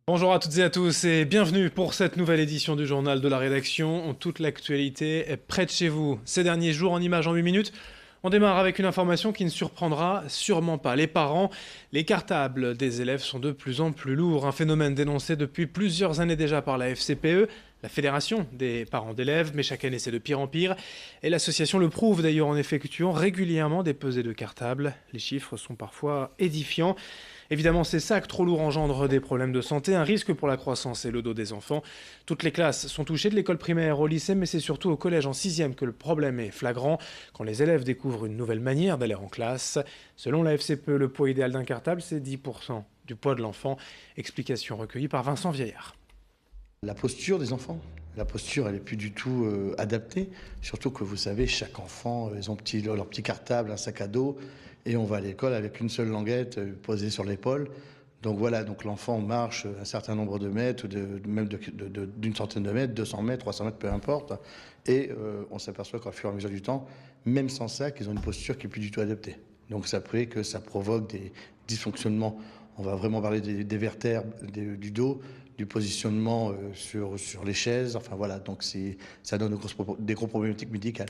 Bonjour à toutes et à tous et bienvenue pour cette nouvelle édition du journal de la rédaction. Toute l'actualité est près de chez vous. Ces derniers jours en images en 8 minutes, on démarre avec une information qui ne surprendra sûrement pas les parents. Les cartables des élèves sont de plus en plus lourds, un phénomène dénoncé depuis plusieurs années déjà par la FCPE, la Fédération des parents d'élèves, mais chaque année c'est de pire en pire. Et l'association le prouve d'ailleurs en effectuant régulièrement des pesées de cartables. Les chiffres sont parfois édifiants. Évidemment, ces sacs trop lourds engendrent des problèmes de santé, un risque pour la croissance et le dos des enfants. Toutes les classes sont touchées, de l'école primaire au lycée, mais c'est surtout au collège en 6e que le problème est flagrant, quand les élèves découvrent une nouvelle manière d'aller en classe. Selon la FCPE, le poids idéal d'un cartable, c'est 10% du poids de l'enfant. Explication recueillie par Vincent Vieillard. La posture des enfants. La posture, elle n'est plus du tout adaptée. Surtout que vous savez, chaque enfant, ils ont leur petit cartable, un sac à dos, et on va à l'école avec une seule languette posée sur l'épaule. Donc voilà, donc l'enfant marche un certain nombre de mètres, même d'une centaine de mètres, 200 mètres, 300 mètres, peu importe. Et on s'aperçoit qu'au fur et à mesure du temps, même sans sac, ils ont une posture qui n'est plus du tout adaptée. Donc ça fait que ça provoque des dysfonctionnements. On va vraiment parler des vertèbres, du dos, du positionnement sur les chaises. Enfin voilà, donc ça donne des gros problématiques médicales.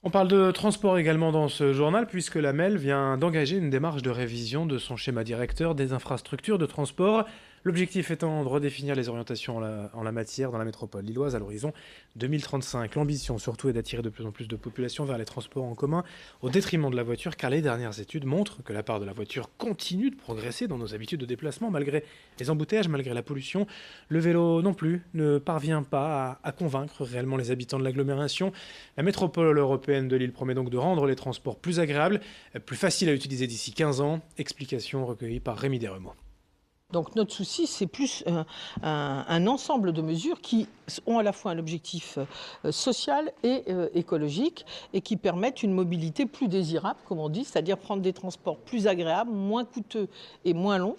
On parle de transport également dans ce journal, puisque la MEL vient d'engager une démarche de révision de son schéma directeur des infrastructures de transport. L'objectif étant de redéfinir les orientations en la matière dans la métropole lilloise à l'horizon 2035. L'ambition surtout est d'attirer de plus en plus de population vers les transports en commun au détriment de la voiture, car les dernières études montrent que la part de la voiture continue de progresser dans nos habitudes de déplacement malgré les embouteillages, malgré la pollution. Le vélo non plus ne parvient pas à convaincre réellement les habitants de l'agglomération. La métropole européenne de Lille promet donc de rendre les transports plus agréables, plus faciles à utiliser d'ici 15 ans. Explication recueillie par Rémi Desremeaux. Donc notre souci, c'est plus un ensemble de mesures qui ont à la fois un objectif social et écologique et qui permettent une mobilité plus désirable, comme on dit, c'est-à-dire prendre des transports plus agréables, moins coûteux et moins longs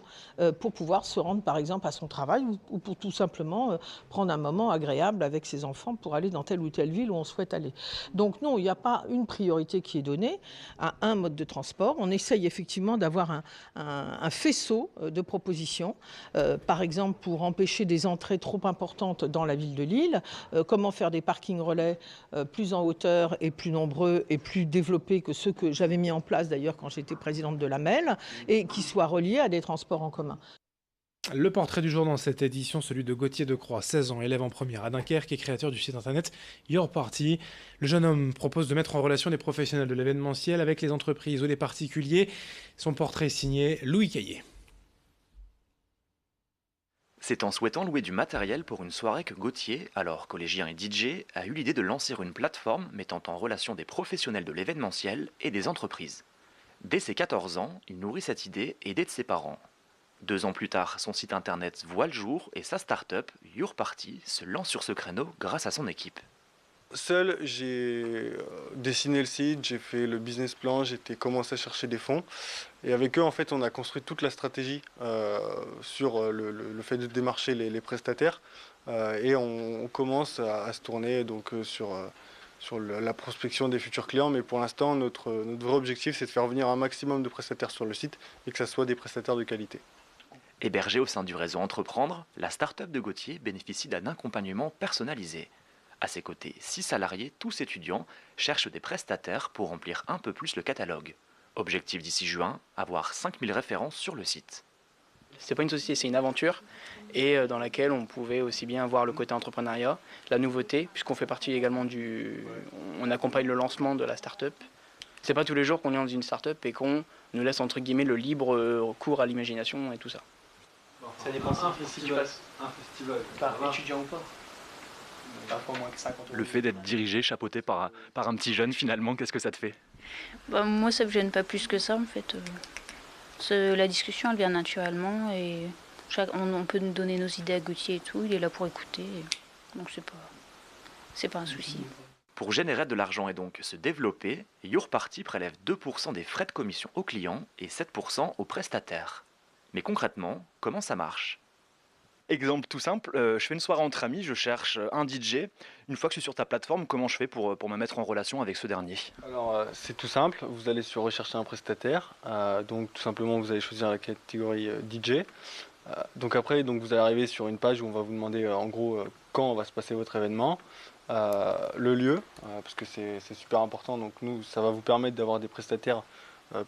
pour pouvoir se rendre par exemple à son travail ou pour tout simplement prendre un moment agréable avec ses enfants pour aller dans telle ou telle ville où on souhaite aller. Donc non, il n'y a pas une priorité qui est donnée à un mode de transport. On essaye effectivement d'avoir un faisceau de propositions. Par exemple, pour empêcher des entrées trop importantes dans la ville de Lille, comment faire des parkings relais plus en hauteur et plus nombreux et plus développés que ceux que j'avais mis en place d'ailleurs quand j'étais présidente de la MEL et qui soient reliés à des transports en commun. Le portrait du jour dans cette édition, celui de Gauthier Decroix, 16 ans, élève en première à Dunkerque et créateur du site internet Your Party. Le jeune homme propose de mettre en relation les professionnels de l'événementiel avec les entreprises ou les particuliers. Son portrait est signé Louis Caillé. C'est en souhaitant louer du matériel pour une soirée que Gauthier, alors collégien et DJ, a eu l'idée de lancer une plateforme mettant en relation des professionnels de l'événementiel et des entreprises. Dès ses 14 ans, il nourrit cette idée aidé de ses parents. 2 ans plus tard, son site internet voit le jour et sa start-up, Your Party, se lance sur ce créneau grâce à son équipe. Seul, j'ai dessiné le site, j'ai fait le business plan, j'ai commencé à chercher des fonds. Et avec eux, en fait, on a construit toute la stratégie sur le fait de démarcher les prestataires. Et on commence à se tourner donc, sur la prospection des futurs clients. Mais pour l'instant, notre vrai objectif, c'est de faire venir un maximum de prestataires sur le site et que ça soit des prestataires de qualité. Hébergée au sein du réseau Entreprendre, la start-up de Gauthier bénéficie d'un accompagnement personnalisé. À ses côtés, 6 salariés, tous étudiants, cherchent des prestataires pour remplir un peu plus le catalogue. Objectif d'ici juin, avoir 5000 références sur le site. C'est pas une société, c'est une aventure et dans laquelle on pouvait aussi bien voir le côté entrepreneuriat, la nouveauté, puisqu'on fait partie également on accompagne le lancement de la start-up. C'est pas tous les jours qu'on est dans une start-up et qu'on nous laisse entre guillemets le libre cours à l'imagination et tout ça. Ça dépend si tu passes un festival, par étudiant ou pas. Parfois moins que 50 €. Le fait d'être dirigé, chapeauté par un petit jeune, finalement, qu'est-ce que ça te fait? Moi, ça me gêne pas plus que ça, en fait. La discussion, elle vient naturellement et on peut nous donner nos idées à Gauthier et tout. Il est là pour écouter. Donc, c'est pas un souci. Pour générer de l'argent et donc se développer, Your Party prélève 2% des frais de commission aux clients et 7% aux prestataires. Mais concrètement, comment ça marche? Exemple tout simple, je fais une soirée entre amis, je cherche un DJ. Une fois que je suis sur ta plateforme, comment je fais pour me mettre en relation avec ce dernier? Alors c'est tout simple, vous allez sur rechercher un prestataire, donc tout simplement vous allez choisir la catégorie DJ. Donc après, vous allez arriver sur une page où on va vous demander en gros quand va se passer votre événement, le lieu, parce que c'est super important. Donc nous, ça va vous permettre d'avoir des prestataires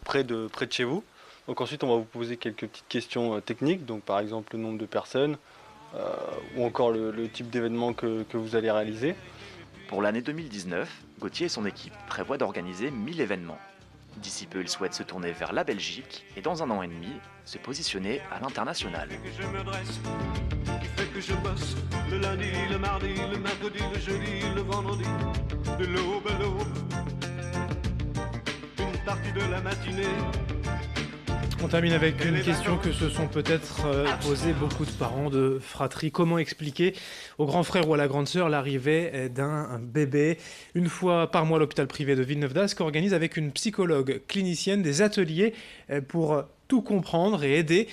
près de chez vous. Donc ensuite, on va vous poser quelques petites questions techniques, donc par exemple le nombre de personnes, ou encore le type d'événement que vous allez réaliser. Pour l'année 2019, Gauthier et son équipe prévoient d'organiser 1000 événements. D'ici peu, il souhaite se tourner vers la Belgique et dans 1 an et demi, se positionner à l'international. Que je me dresse, qui fait que je bosse le lundi, le mardi, le mercredi, le jeudi, le vendredi, de l'aube à l'aube, une partie de la matinée. On termine avec une question que se sont peut-être posées beaucoup de parents de fratrie. Comment expliquer au grand frère ou à la grande sœur l'arrivée d'un bébé? Une fois par mois, l'hôpital privé de Villeneuve-d'Ascq organise avec une psychologue clinicienne des ateliers pour tout comprendre et aider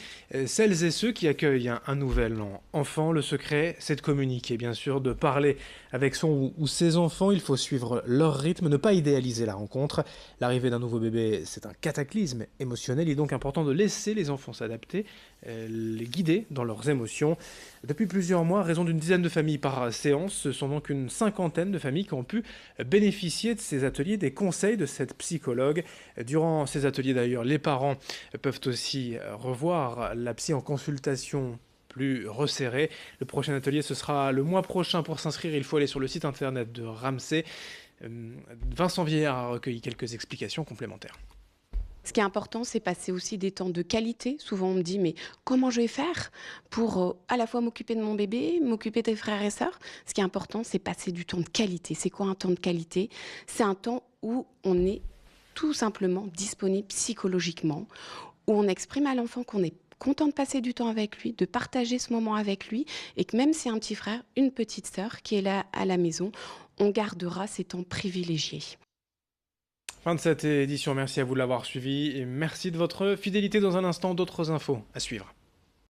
celles et ceux qui accueillent un nouvel enfant. Le secret, c'est de communiquer, bien sûr, de parler avec son ou ses enfants. Il faut suivre leur rythme, ne pas idéaliser la rencontre. L'arrivée d'un nouveau bébé, c'est un cataclysme émotionnel. Il est donc important de laisser les enfants s'adapter, les guider dans leurs émotions. Depuis plusieurs mois, à raison d'une dizaine de familles par séance, ce sont donc une 50aine de familles qui ont pu bénéficier de ces ateliers, des conseils de cette psychologue. Durant ces ateliers, d'ailleurs, les parents peuvent aussi revoir la psy en consultation plus resserrée. Le prochain atelier, ce sera le mois prochain. Pour s'inscrire, il faut aller sur le site internet de Ramsay. Vincent Vieillard a recueilli quelques explications complémentaires. Ce qui est important, c'est passer aussi des temps de qualité. Souvent, on me dit, mais comment je vais faire pour à la fois m'occuper de mon bébé, m'occuper des frères et sœurs? Ce qui est important, c'est passer du temps de qualité. C'est quoi un temps de qualité? C'est un temps où on est tout simplement disponible psychologiquement, où on exprime à l'enfant qu'on est content de passer du temps avec lui, de partager ce moment avec lui, et que même si un petit frère, une petite sœur qui est là à la maison, on gardera ces temps privilégiés. Fin de cette édition, merci à vous de l'avoir suivi et merci de votre fidélité. Dans un instant, d'autres infos à suivre.